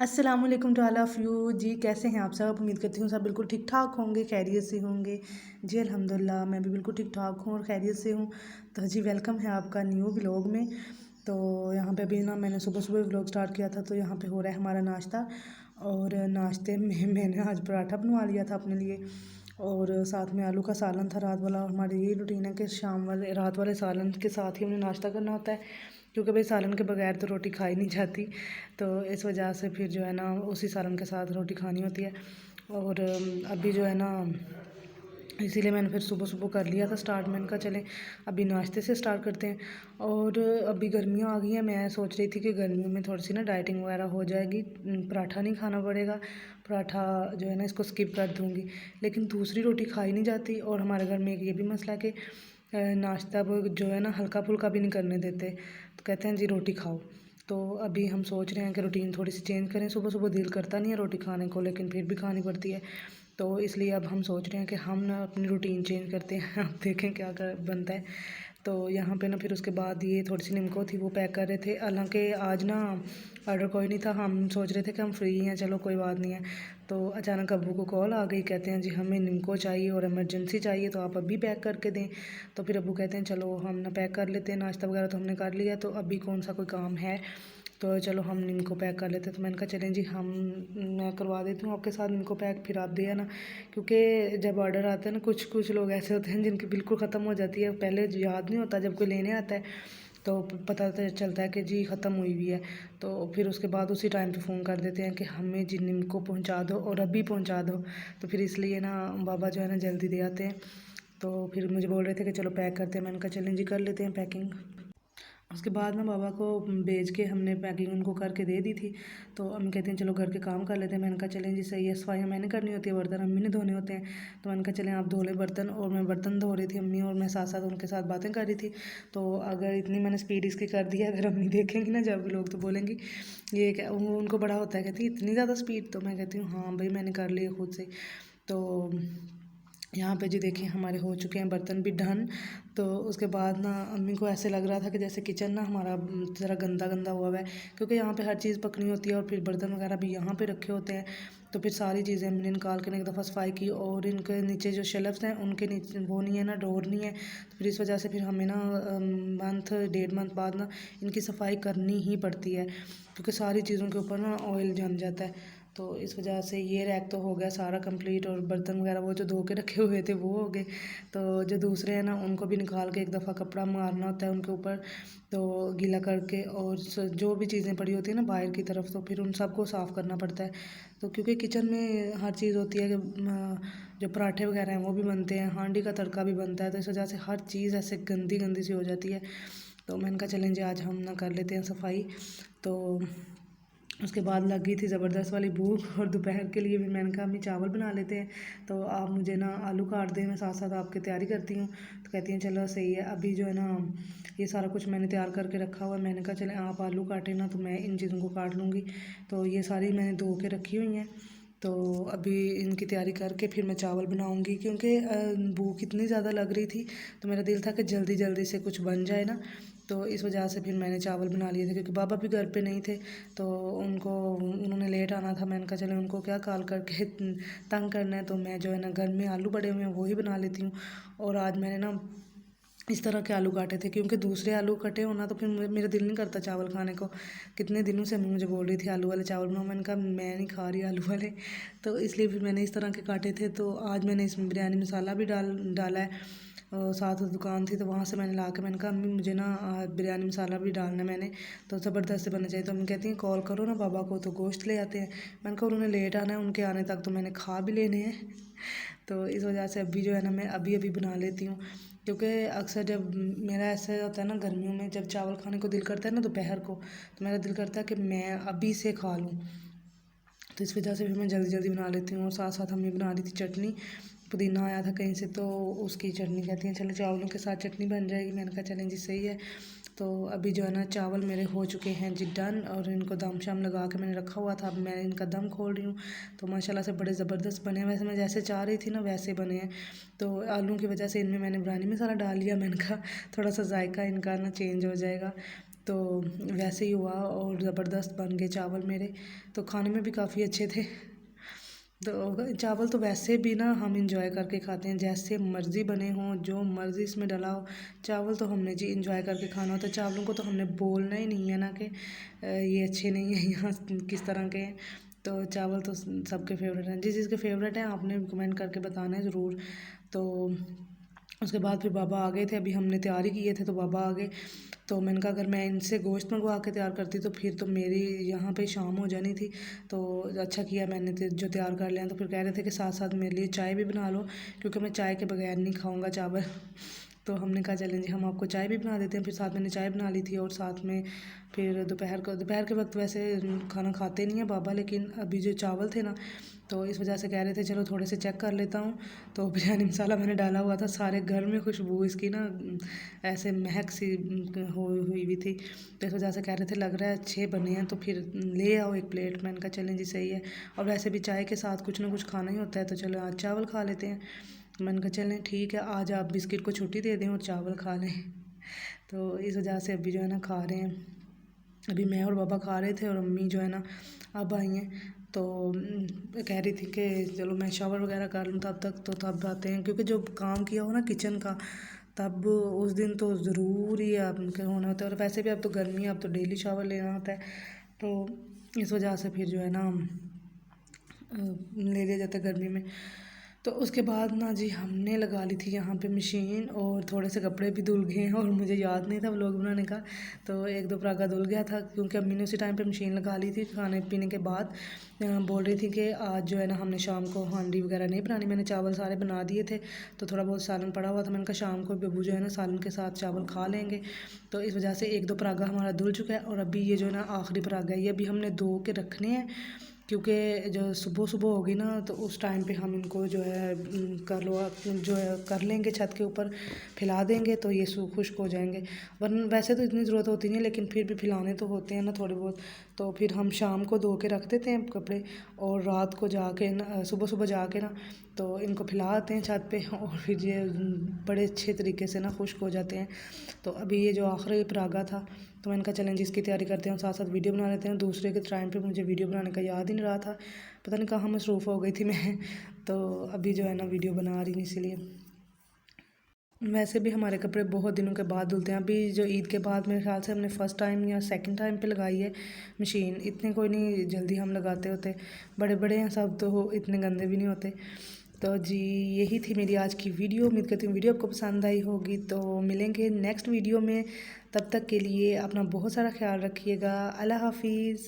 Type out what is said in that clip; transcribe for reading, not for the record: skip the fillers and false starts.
अस्सलामुअलैकुम to all of you. जी कैसे हैं आप सब? उम्मीद करती हूँ सब बिल्कुल ठीक ठाक होंगे, खैरियत से होंगे। जी अल्हम्दुलिल्लाह मैं भी बिल्कुल ठीक ठाक हूँ और खैरियत से हूँ। तो जी वेलकम है आपका न्यू व्लॉग में। तो यहाँ पे अभी ना मैंने सुबह सुबह व्लॉग स्टार्ट किया था, तो यहाँ पे हो रहा है हमारा नाश्ता। और नाश्ते में मैंने आज पराठा बनवा लिया था अपने लिए, और साथ में आलू का सालन था रात वाला। हमारी यही रूटीन है कि शाम वाले रात वाले सालन के साथ ही हमने नाश्ता करना होता है, क्योंकि भाई सालन के बगैर तो रोटी खाई नहीं जाती। तो इस वजह से फिर जो है ना उसी सालन के साथ रोटी खानी होती है। और अभी जो है ना इसीलिए मैंने फिर सुबह सुबह कर लिया था स्टार्ट। मैंने कहा चलें अभी नाश्ते से स्टार्ट करते हैं। और अभी गर्मियाँ आ गई हैं, मैं सोच रही थी कि गर्मियों में थोड़ी सी ना डाइटिंग वगैरह हो जाएगी, पराठा नहीं खाना पड़ेगा। पराठा जो है ना इसको स्किप कर दूँगी, लेकिन दूसरी रोटी खाई नहीं जाती। और हमारे घर में एक ये भी मसला है कि नाश्ता वो जो है ना हल्का फुल्का भी नहीं करने देते, तो कहते हैं जी रोटी खाओ। तो अभी हम सोच रहे हैं कि रूटीन थोड़ी सी चेंज करें। सुबह सुबह दिल करता नहीं है रोटी खाने को, लेकिन फिर भी खानी पड़ती है। तो इसलिए अब हम सोच रहे हैं कि हम ना अपनी रूटीन चेंज करते हैं। अब देखें क्या कर बनता है। तो यहाँ पे ना फिर उसके बाद ये थोड़ी सी निम्को थी वो पैक कर रहे थे। हालांकि आज ना ऑर्डर कोई नहीं था, हम सोच रहे थे कि हम फ्री हैं, चलो कोई बात नहीं है। तो अचानक अब्बू को कॉल आ गई, कहते हैं जी हमें निम्को चाहिए और इमरजेंसी चाहिए, तो आप अभी पैक करके दें। तो फिर अब्बू कहते हैं चलो हम ना पैक कर लेते हैं, नाश्ता वगैरह तो हमने कर लिया, तो अभी कौन सा कोई काम है, तो चलो हम निम्को पैक कर लेते हैं। तो मैंने कहा चलें जी मैं करवा देती हूँ आपके साथ निम्को पैक, फिर आप दे आना। क्योंकि जब ऑर्डर आता है ना, कुछ कुछ लोग ऐसे होते हैं जिनकी बिल्कुल ख़त्म हो जाती है, पहले याद नहीं होता, जब कोई लेने आता है तो पता चलता है कि जी ख़त्म हुई हुई है। तो फिर उसके बाद उसी टाइम पे फ़ोन कर देते हैं कि हमें जी निम्को पहुँचा दो और अभी पहुँचा दो। तो फिर इसलिए ना बाबा जो है ना जल्दी दे आते हैं। तो फिर मुझे बोल रहे थे कि चलो पैक करते हैं, मैंने कहा चलें जी कर लेते हैं पैकिंग। उसके बाद ना बाबा को भेज के हमने पैकिंग उनको करके दे दी थी। तो अम्मी कहते हैं चलो घर के काम कर लेते हैं। मैंने कहा चलें जी सही है, सफाइयाँ मैंने करनी होती है, बर्तन अम्मी ने धोने होते हैं। तो मैंने कहा चलें आप धो लें बर्तन, और मैं बर्तन धो रही थी अम्मी, और मैं साथ साथ उनके साथ बातें कर रही थी। तो अगर इतनी मैंने स्पीड इसकी कर दी है, अगर अम्मी देखेंगी ना जब लोग तो बोलेंगी ये क्या, उनको बड़ा होता है, कहती इतनी ज़्यादा स्पीड। तो मैं कहती हूँ हाँ भाई मैंने कर ली है खुद से। तो यहाँ पे जी देखिए हमारे हो चुके हैं बर्तन भी डन। तो उसके बाद ना अम्मी को ऐसे लग रहा था कि जैसे किचन ना हमारा ज़रा गंदा गंदा हुआ है, क्योंकि यहाँ पे हर चीज़ पकनी होती है और फिर बर्तन वगैरह भी यहाँ पे रखे होते हैं। तो फिर सारी चीज़ें हमने निकाल के एक दफ़ा सफाई की, और इनके नीचे जो शेल्फ्स हैं उनके नीचे वो नहीं है ना, डोर नहीं है। तो फिर इस वजह से फिर हमें ना मंथ 1.5 मंथ बाद ना इनकी सफाई करनी ही पड़ती है, क्योंकि सारी चीज़ों के ऊपर ना ऑयल जम जाता है। तो इस वजह से ये रैक तो हो गया सारा कंप्लीट, और बर्तन वगैरह वो जो धो के रखे हुए थे वो हो गए। तो जो दूसरे हैं ना उनको भी निकाल के एक दफ़ा कपड़ा मारना होता है उनके ऊपर, तो गीला करके, और जो भी चीज़ें पड़ी होती है ना बाहर की तरफ, तो फिर उन सबको साफ़ करना पड़ता है। तो क्योंकि किचन में हर चीज़ होती है कि जो पराठे वगैरह हैं वो भी बनते हैं, हांडी का तड़का भी बनता है, तो इस वजह से हर चीज़ ऐसे गंदी गंदी सी हो जाती है। तो मैंने कहा चलें जी आज हम ना कर लेते हैं सफाई। तो उसके बाद लग गई थी ज़बरदस्त वाली भूख, और दोपहर के लिए भी मैंने कहा अम्मी चावल बना लेते हैं, तो आप मुझे ना आलू काट दें, मैं साथ साथ आपकी तैयारी करती हूँ। तो कहती हैं चलो सही है। अभी जो है ना ये सारा कुछ मैंने तैयार करके रखा हुआ है, मैंने कहा चलें आप आलू काटें ना, तो मैं इन चीज़ों को काट लूँगी। तो ये सारी मैंने धो के रखी हुई हैं। तो अभी इनकी तैयारी करके फिर मैं चावल बनाऊंगी, क्योंकि भूख इतनी ज़्यादा लग रही थी, तो मेरा दिल था कि जल्दी जल्दी से कुछ बन जाए ना। तो इस वजह से फिर मैंने चावल बना लिए थे, क्योंकि बाबा भी घर पे नहीं थे, तो उन्होंने लेट आना था। मैंने कहा चलो उनको क्या कॉल करके तंग करना है, तो मैं जो है ना घर में आलू पड़े हुए हैं वो ही बना लेती हूँ। और आज मैंने ना इस तरह के आलू काटे थे, क्योंकि दूसरे आलू कटे हो ना तो फिर मेरा दिल नहीं करता चावल खाने को। कितने दिनों से मुझे बोल रही थी आलू वाले चावल बनाओ, मैंने कहा मैं नहीं खा रही आलू वाले। तो इसलिए फिर मैंने इस तरह के काटे थे। तो आज मैंने इसमें बिरयानी मसाला भी डाला है, और साथ दुकान थी तो वहाँ से मैंने ला के मैंने कहा अम्मी मुझे ना बिरयानी मसाला भी डालना है मैंने, तो ज़बरदस्त बनना चाहिए। तो अम्मी कहती हैं कॉल करो ना बाबा को तो गोश्त ले आते हैं। मैंने कहा उन्होंने लेट आना है, उनके आने तक तो मैंने खा भी लेने हैं। तो इस वजह से अभी जो है ना मैं अभी अभी बना लेती हूँ, क्योंकि अक्सर जब मेरा ऐसा होता है ना गर्मियों में जब चावल खाने को दिल करता है ना दोपहर को, तो मेरा दिल करता है कि मैं अभी से खा लूँ। तो इस वजह से फिर मैं जल्दी जल्दी बना लेती हूँ। और साथ साथ मम्मी बना रही थी चटनी, पुदीना आया था कहीं से, तो उसकी चटनी कहती हैं चलो चावलों के साथ चटनी बन जाएगी। मैंने कहा चलें जी सही है। तो अभी जो है ना चावल मेरे हो चुके हैं जी डन, और इनको दम शम लगा के मैंने रखा हुआ था। अब मैं इनका दम खोल रही हूँ, तो माशाल्लाह से बड़े ज़बरदस्त बने हैं। वैसे मैं जैसे चाह रही थी ना वैसे बने हैं। तो आलू की वजह से इनमें मैंने बिरयानी मसाला डाल लिया, मैंने कहा थोड़ा सा जायका इनका ना चेंज हो जाएगा। तो वैसे ही हुआ और ज़बरदस्त बन गए चावल मेरे, तो खाने में भी काफ़ी अच्छे थे। तो चावल तो वैसे भी ना हम इंजॉय करके खाते हैं, जैसे मर्ज़ी बने हों, जो मर्ज़ी इसमें डला हो, चावल तो हमने जी इंजॉय करके खाना होता है। चावलों को तो हमने बोलना ही नहीं है ना कि ये अच्छे नहीं हैं या किस तरह के हैं। तो चावल तो सबके फेवरेट हैं, जिस जिसके फेवरेट हैं आपने भी कमेंट करके बताना है ज़रूर। तो उसके बाद फिर बाबा आ गए थे, अभी हमने तैयारी किए थे तो बाबा आ गए। तो मैंने कहा अगर मैं इनसे गोश्त मंगवा के तैयार करती तो फिर तो मेरी यहाँ पे शाम हो जानी थी। तो अच्छा किया मैंने जो तैयार कर लिया। तो फिर कह रहे थे कि साथ साथ मेरे लिए चाय भी बना लो, क्योंकि मैं चाय के बगैर नहीं खाऊंगा चावल। तो हमने कहा चलें जी हम आपको चाय भी बना देते हैं। फिर साथ मैंने चाय बना ली थी और साथ में फिर दोपहर के वक्त वैसे खाना खाते नहीं है बाबा, लेकिन अभी जो चावल थे ना तो इस वजह से कह रहे थे चलो थोड़े से चेक कर लेता हूँ। तो बिरयानी मसाला मैंने डाला हुआ था, सारे घर में खुशबू इसकी ना ऐसे महक सी हुई हुई थी। तो इस वजह से कह रहे थे लग रहा है अच्छे बने हैं, तो फिर ले आओ एक प्लेट। मैंने कहा चलें जी सही है, और वैसे भी चाय के साथ कुछ ना कुछ खाना ही होता है, तो चलो आज चावल खा लेते हैं। मैंने कहा चलें ठीक है, आज आप बिस्किट को छुट्टी दे दें और चावल खा लें। तो इस वजह से अभी जो है ना खा रहे हैं। अभी मैं और बाबा खा रहे थे और अम्मी जो है ना अब आई हैं। तो कह रही थी कि चलो मैं शावर वगैरह कर लूँ तब तक, तो तब आते हैं, क्योंकि जो काम किया हो ना किचन का तब उस दिन तो ज़रूर ही आपके होना होता है। और वैसे भी अब तो गर्मी है, अब तो डेली शावर लेना होता है। तो इस वजह से फिर जो है ना ले लिया जाता है गर्मी में। तो उसके बाद ना जी हमने लगा ली थी यहाँ पे मशीन, और थोड़े से कपड़े भी धुल गए हैं और मुझे याद नहीं था व्लॉग बनाने का। तो एक दो परागा धुल गया था, क्योंकि अम्मी ने उसी टाइम पे मशीन लगा ली थी। खाने पीने के बाद बोल रही थी कि आज जो है ना हमने शाम को हांडी वगैरह नहीं बनानी। मैंने चावल सारे बना दिए थे, तो थोड़ा बहुत सालन पड़ा हुआ था। मैंने कहा शाम को बब्बू जो है ना सालन के साथ चावल खा लेंगे। तो इस वजह से एक दो परागा हमारा धुल चुका है, और अभी ये जो है ना आखिरी परागा है, ये अभी हमने धो के रखने हैं, क्योंकि जो सुबह सुबह होगी ना तो उस टाइम पे हम इनको जो है कर लेंगे, छत के ऊपर फैला देंगे तो ये खुश्क हो जाएंगे। वरना वैसे तो इतनी ज़रूरत होती नहीं है, लेकिन फिर भी फैलाने तो होते हैं ना थोड़े बहुत। तो फिर हम शाम को धो के रख देते हैं कपड़े, और रात को जाके ना सुबह सुबह जाके ना तो इनको फैला आते हैं छत पे, और फिर ये बड़े अच्छे तरीके से ना खुश्क हो जाते हैं। तो अभी ये जो आखिरी परागा था, तो मैंने कहा चलें जिसकी तैयारी करते हैं साथ साथ वीडियो बना लेते हैं। दूसरे के टाइम पे मुझे वीडियो बनाने का याद ही नहीं रहा था, पता नहीं कहाँ मसरूफ़ हो गई थी मैं। तो अभी जो है ना वीडियो बना रही हूँ इसीलिए। वैसे भी हमारे कपड़े बहुत दिनों के बाद धुलते हैं। अभी जो ईद के बाद मेरे ख्याल से हमने फ़र्स्ट टाइम या सेकंड टाइम पे लगाई है मशीन। इतने कोई नहीं जल्दी हम लगाते होते, बड़े बड़े हैं सब तो इतने गंदे भी नहीं होते। तो जी यही थी मेरी आज की वीडियो। उम्मीद करती हूँ वीडियो आपको पसंद आई होगी। तो मिलेंगे नेक्स्ट वीडियो में, तब तक के लिए अपना बहुत सारा ख्याल रखिएगा। अल्लाह हाफिज़।